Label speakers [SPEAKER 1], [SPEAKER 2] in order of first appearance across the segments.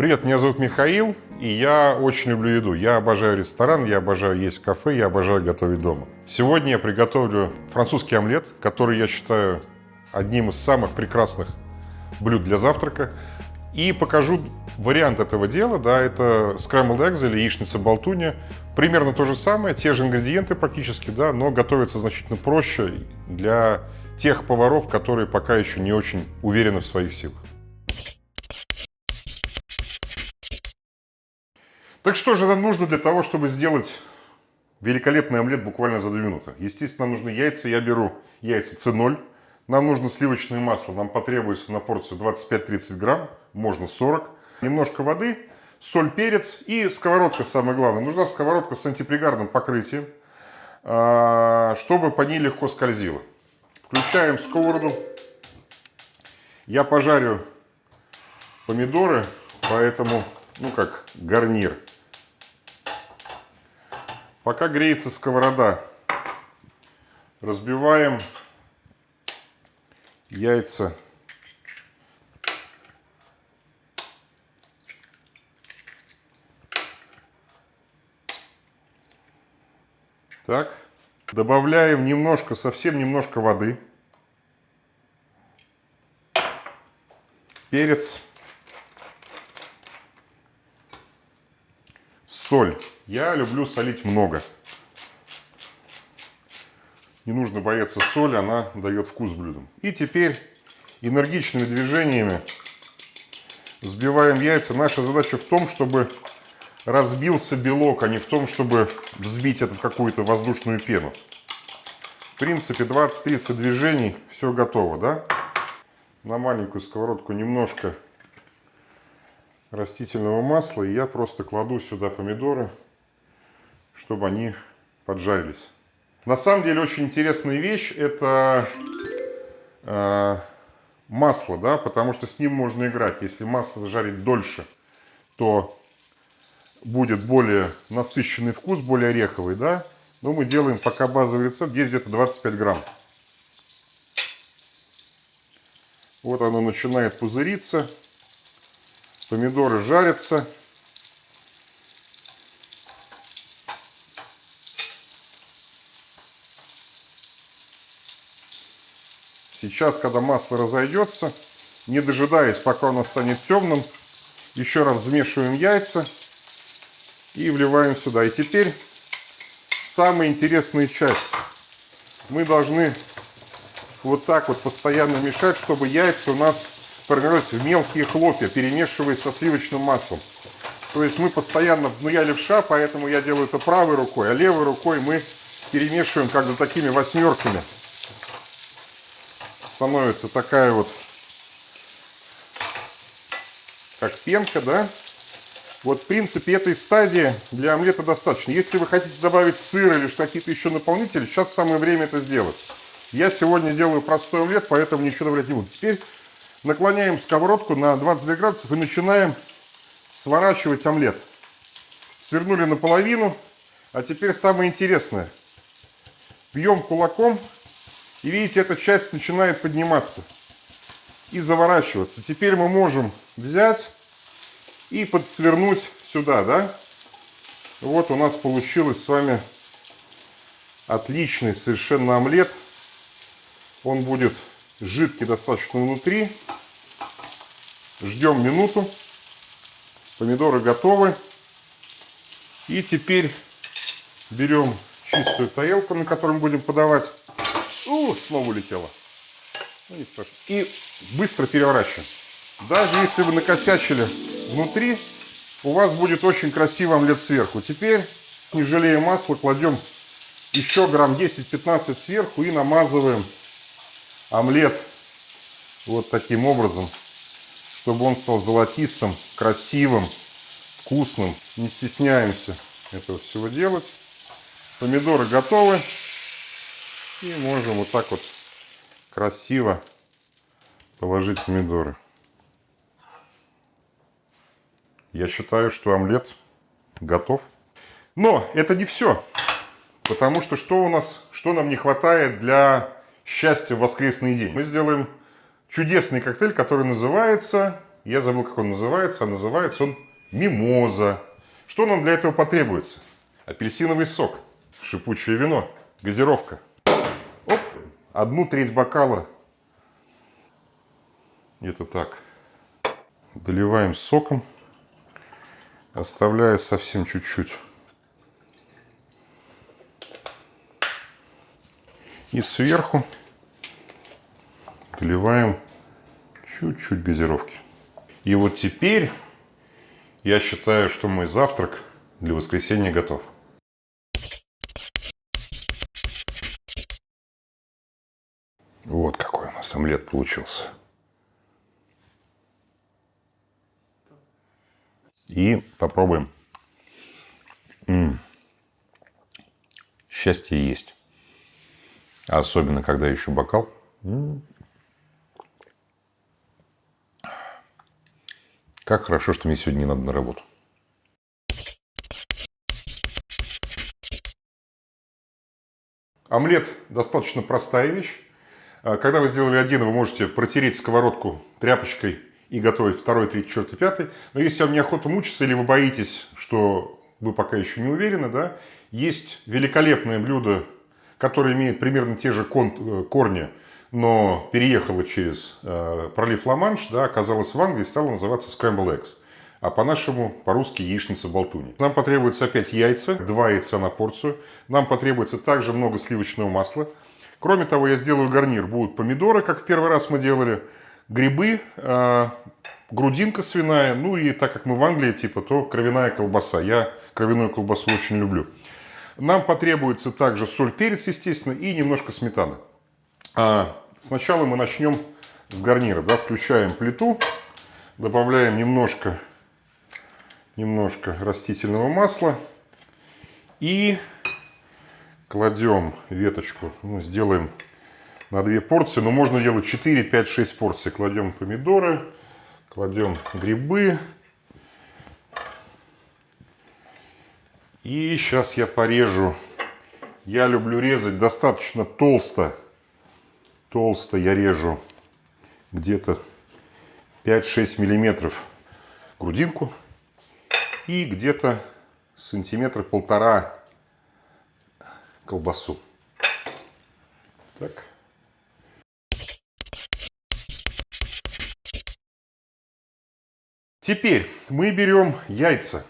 [SPEAKER 1] Привет, меня зовут Михаил, и я очень люблю еду. Я обожаю ресторан, я обожаю есть в кафе, я обожаю готовить дома. Сегодня я приготовлю французский омлет, который я считаю одним из самых прекрасных блюд для завтрака. И покажу вариант этого дела. Да, это scrambled eggs или яичница-болтунья. Примерно то же самое, те же ингредиенты практически, да, но готовится значительно проще для тех поваров, которые пока еще не очень уверены в своих силах. Так что же нам нужно для того, чтобы сделать великолепный омлет буквально за 2 минуты? Естественно, нам нужны яйца. Я беру яйца С0. Нам нужно сливочное масло. Нам потребуется на порцию 25-30 грамм, можно 40. Немножко воды, соль, перец и сковородка, самое главное. Нужна сковородка с антипригарным покрытием, чтобы по ней легко скользило. Включаем сковороду. Я пожарю помидоры, поэтому, как гарнир. Пока греется сковорода, разбиваем яйца. Так, добавляем немножко, совсем немножко воды, перец, соль. Я люблю солить много. Не нужно бояться соли, она дает вкус блюдам. И теперь энергичными движениями взбиваем яйца. Наша задача в том, чтобы разбился белок, а не в том, чтобы взбить это в какую-то воздушную пену. В принципе, 20-30 движений, все готово, да? На маленькую сковородку немножко растительного масла, и я просто кладу сюда помидоры, чтобы они поджарились. На самом деле очень интересная вещь — это масло, да, потому что с ним можно играть. Если масло жарить дольше, то будет более насыщенный вкус, более ореховый, да. Но мы делаем пока базовый рецепт, здесь где-то 25 грамм. Вот оно начинает пузыриться, помидоры жарятся. Сейчас, когда масло разойдется, не дожидаясь, пока оно станет темным, еще раз взвешиваем яйца и вливаем сюда. И теперь самая интересная часть. Мы должны вот так вот постоянно мешать, чтобы яйца у нас формировались в мелкие хлопья, перемешиваясь со сливочным маслом. То есть мы постоянно, я левша, поэтому я делаю это правой рукой, а левой рукой мы перемешиваем как бы такими восьмерками. Становится такая вот, как пенка, да? Вот в принципе этой стадии для омлета достаточно. Если вы хотите добавить сыр или какие-то еще наполнители, сейчас самое время это сделать. Я сегодня делаю простой омлет, поэтому ничего добавлять не буду. Теперь наклоняем сковородку на 22 градусов и начинаем сворачивать омлет. Свернули наполовину, а теперь самое интересное. Бьем кулаком. И видите, эта часть начинает подниматься и заворачиваться. Теперь мы можем взять и подсвернуть сюда, да? Вот у нас получилось с вами отличный совершенно омлет. Он будет жидкий достаточно внутри. Ждем минуту. Помидоры готовы. И теперь берем чистую тарелку, на которой мы будем подавать. Снова улетело. Не страшно. И быстро переворачиваем. Даже если вы накосячили внутри, у вас будет очень красивый омлет сверху. Теперь, не жалея масла, кладем еще грамм 10-15 сверху и намазываем омлет вот таким образом, чтобы он стал золотистым, красивым, вкусным. Не стесняемся этого всего делать. Помидоры готовы. И можем вот так вот красиво положить помидоры. Я считаю, что омлет готов. Но это не все. Потому что что нам не хватает для счастья в воскресный день? Мы сделаем чудесный коктейль, который называется Я забыл, как он называется, а называется он мимоза. Что нам для этого потребуется? Апельсиновый сок, шипучее вино, газировка. Оп, 1/3 бокала. Это так. Доливаем соком, оставляя совсем чуть-чуть. И сверху доливаем чуть-чуть газировки. И вот теперь я считаю, что мой завтрак для воскресенья готов. Вот какой у нас омлет получился. И попробуем. Счастье есть. Особенно, когда еще бокал. Как хорошо, что мне сегодня не надо на работу. Омлет достаточно простая вещь. Когда вы сделали один, вы можете протереть сковородку тряпочкой и готовить второй, третий, четвертый, пятый. Но если вам неохота мучиться или вы боитесь, что вы пока еще не уверены, да, есть великолепное блюдо, которое имеет примерно те же корни, но переехало через пролив Ла-Манш, да, оказалось в Англии и стало называться Scrambled Eggs. А по-нашему, по-русски, яичница-болтунья. Нам потребуется опять яйца, 2 яйца на порцию. Нам потребуется также много сливочного масла. Кроме того, я сделаю гарнир. Будут помидоры, как в первый раз мы делали, грибы, грудинка свиная, ну и так как мы в Англии, типа, то кровяная колбаса. Я кровяную колбасу очень люблю. Нам потребуется также соль, перец, естественно, и немножко сметаны. Сначала мы начнем с гарнира. Да, включаем плиту, добавляем немножко растительного масла и кладем веточку. Ну, сделаем на 2 порции, но можно делать 4, 5, 6 порций. Кладем помидоры, кладем грибы. И сейчас я порежу. Я люблю резать достаточно толсто. Толсто я режу где-то 5-6 миллиметров грудинку и где-то 1,5 сантиметра колбасу. Так. Теперь мы берем яйца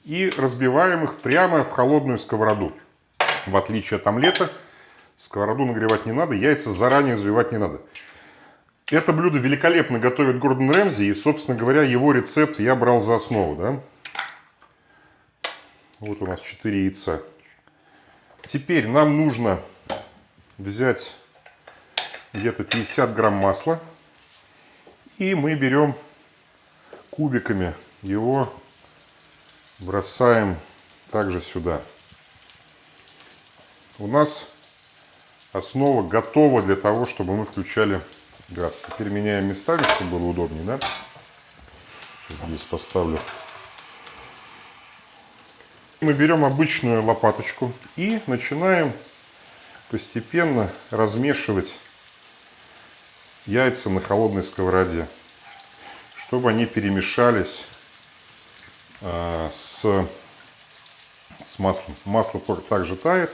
[SPEAKER 1] и разбиваем их прямо в холодную сковороду. В отличие от омлета, сковороду нагревать не надо, яйца заранее взбивать не надо. Это блюдо великолепно готовит Гордон Рэмзи, и, собственно говоря, его рецепт я брал за основу. Да? Вот у нас 4 яйца. Теперь нам нужно взять где-то 50 грамм масла, и мы берем кубиками его, бросаем также сюда. У нас основа готова для того, чтобы мы включали газ. Теперь меняем местами, чтобы было удобнее, да? Здесь поставлю. Мы берем обычную лопаточку и начинаем постепенно размешивать яйца на холодной сковороде, чтобы они перемешались с маслом. Масло также тает.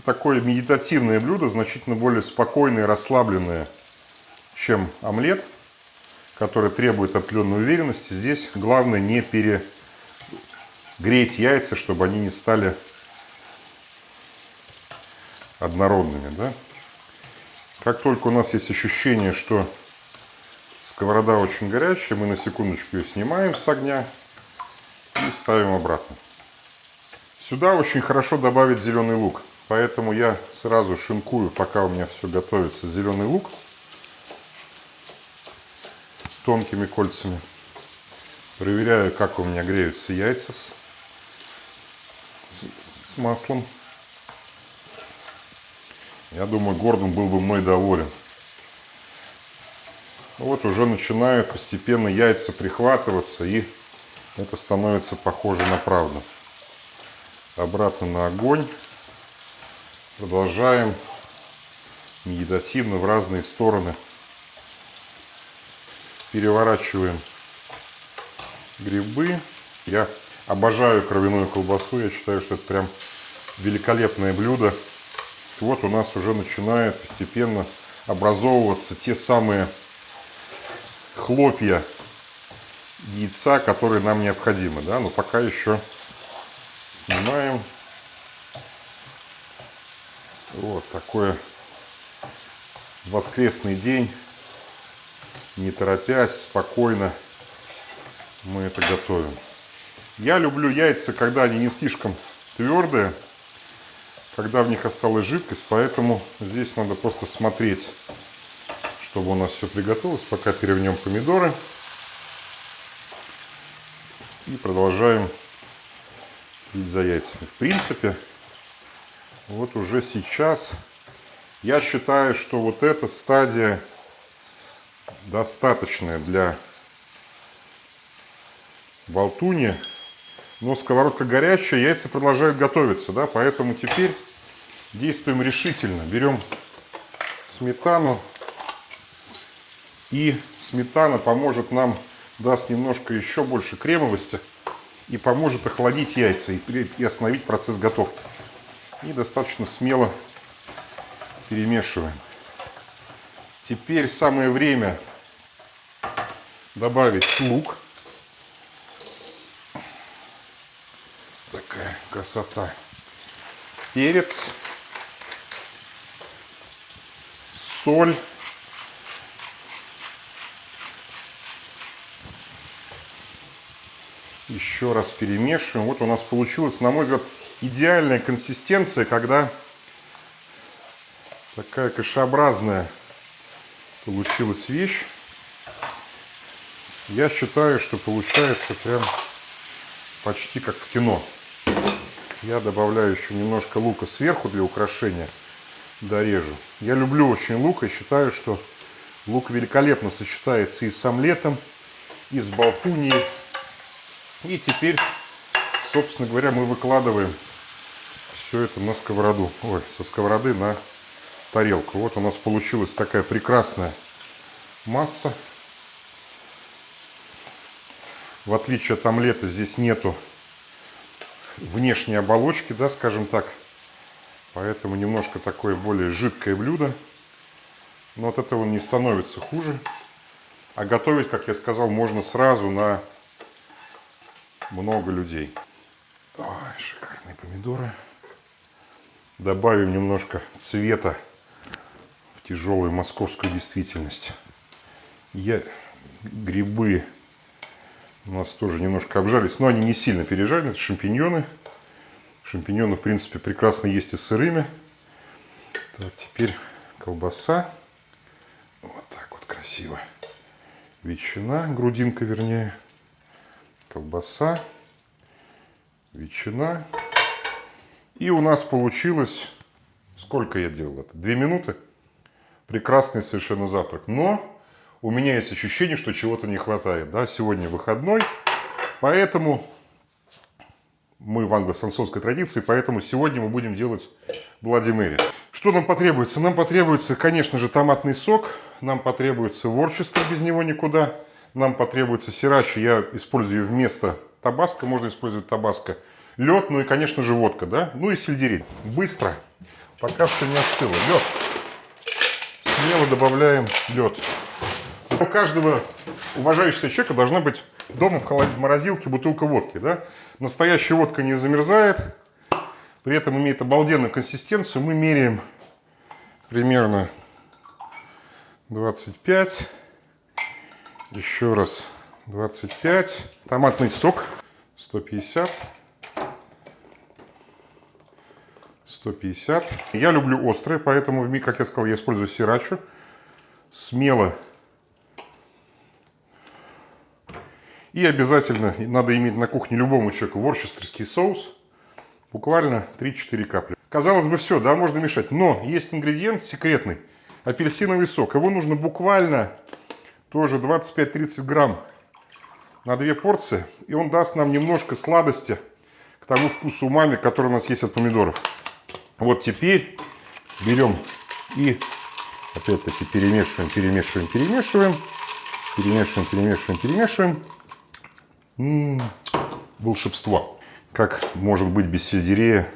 [SPEAKER 1] Такое медитативное блюдо, значительно более спокойное и расслабленное, чем омлет, который требует определенной уверенности. Здесь главное не перегреть яйца, чтобы они не стали однородными. Да? Как только у нас есть ощущение, что сковорода очень горячая, мы на секундочку ее снимаем с огня и ставим обратно. Сюда очень хорошо добавить зеленый лук. Поэтому я сразу шинкую, пока у меня все готовится, зеленый лук тонкими кольцами. Проверяю, как у меня греются яйца с маслом. Я думаю, Гордон был бы мной доволен. Вот уже начинают постепенно яйца прихватываться, и это становится похоже на правду. Обратно на огонь. Продолжаем медитативно в разные стороны Переворачиваем грибы. Я обожаю кровяную колбасу. Я считаю, что это прям великолепное блюдо. Вот у нас уже начинает постепенно образовываться те самые хлопья яйца, которые нам необходимы. Да? Но пока еще снимаем. Вот такой воскресный день. Не торопясь, спокойно мы это готовим. Я люблю яйца, когда они не слишком твердые, когда в них осталась жидкость, поэтому здесь надо просто смотреть, чтобы у нас все приготовилось. Пока перевернем помидоры и продолжаем следить за яйцами. В принципе, вот уже сейчас я считаю, что вот эта стадия достаточная для болтуньи. Но сковородка горячая, яйца продолжают готовиться, да, поэтому теперь действуем решительно. Берем сметану, и сметана поможет нам, даст немножко еще больше кремовости и поможет охладить яйца и остановить процесс готовки. И достаточно смело перемешиваем. Теперь самое время добавить лук. Такая красота. Перец. Соль. Еще раз перемешиваем. Вот у нас получилась, на мой взгляд, идеальная консистенция, когда такая кашеобразная получилась вещь. Я считаю, что получается прям почти как в кино. Я добавляю еще немножко лука сверху для украшения. Дорежу. Я люблю очень лук и считаю, что лук великолепно сочетается и с омлетом, и с болтуньей. И теперь, собственно говоря, мы выкладываем все это на сковороду. Ой, со сковороды на тарелку. Вот у нас получилась такая прекрасная масса. В отличие от омлета, здесь нету внешней оболочки, да, скажем так. Поэтому немножко такое более жидкое блюдо. Но от этого не становится хуже. А готовить, как я сказал, можно сразу на много людей. Ой, шикарные помидоры. Добавим немножко цвета в тяжелую московскую действительность. Грибы у нас тоже немножко обжарились, но они не сильно пережарены. Это шампиньоны. Шампиньоны, в принципе, прекрасно есть и сырыми. Так, теперь колбаса. Вот так вот красиво. Ветчина, грудинка вернее. Колбаса. Ветчина. И у нас получилось... Сколько я делал это? 2 минуты. Прекрасный совершенно завтрак. Но у меня есть ощущение, что чего-то не хватает. Да? Сегодня выходной, поэтому мы в англо-саксонской традиции, поэтому сегодня мы будем делать Bloody Mary. Что нам потребуется? Нам потребуется, конечно же, томатный сок. Нам потребуется ворчестер, без него никуда. Нам потребуется срирача. Я использую вместо табаско, можно использовать табаско. Лед, ну и, конечно же, водка, да? Ну и сельдерей. Быстро, пока все не остыло. Лед. Смело добавляем лед. У каждого уважающегося человека должна быть дома в морозилке бутылка водки. Да? Настоящая водка не замерзает, при этом имеет обалденную консистенцию. Мы меряем примерно 25, еще раз 25. Томатный сок 150. 150. Я люблю острое, поэтому, как я сказал, я использую срирачу. Смело. И обязательно надо иметь на кухне любому человеку ворчестерский соус. Буквально 3-4 капли. Казалось бы, все, да, можно мешать. Но есть ингредиент секретный. Апельсиновый сок. Его нужно буквально тоже 25-30 грамм на 2 порции. И он даст нам немножко сладости к тому вкусу умами, который у нас есть от помидоров. Вот теперь берем и опять-таки перемешиваем. Перемешиваем, перемешиваем, перемешиваем. Волшебство. Как может быть без сельдерея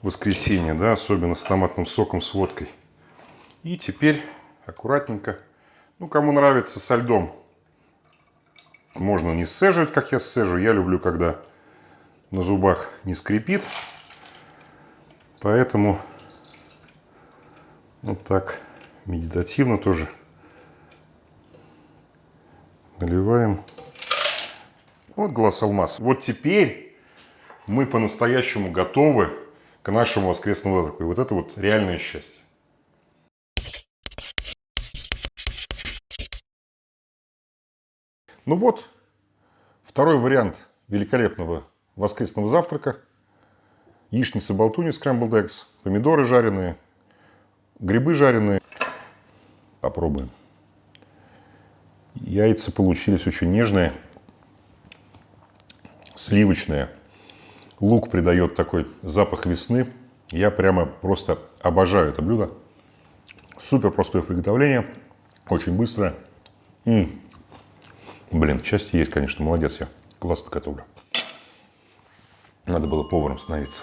[SPEAKER 1] в воскресенье, да, особенно с томатным соком, с водкой. И теперь аккуратненько, ну, кому нравится со льдом, можно не сцеживать, как я сцежу. Я люблю, когда на зубах не скрипит. Поэтому вот так медитативно тоже наливаем. Вот глаз алмаз. Вот теперь мы по-настоящему готовы к нашему воскресному завтраку. И вот это вот реальное счастье. Ну вот, второй вариант великолепного воскресного завтрака. Яичница болтуни, scrambled eggs, помидоры жареные, грибы жареные. Попробуем. Яйца получились очень нежные, сливочные. Лук придает такой запах весны. Я прямо просто обожаю это блюдо. Супер простое в приготовлении, очень быстрое. Блин, счастье есть, конечно, молодец я. Классно готовлю. Надо было поваром становиться.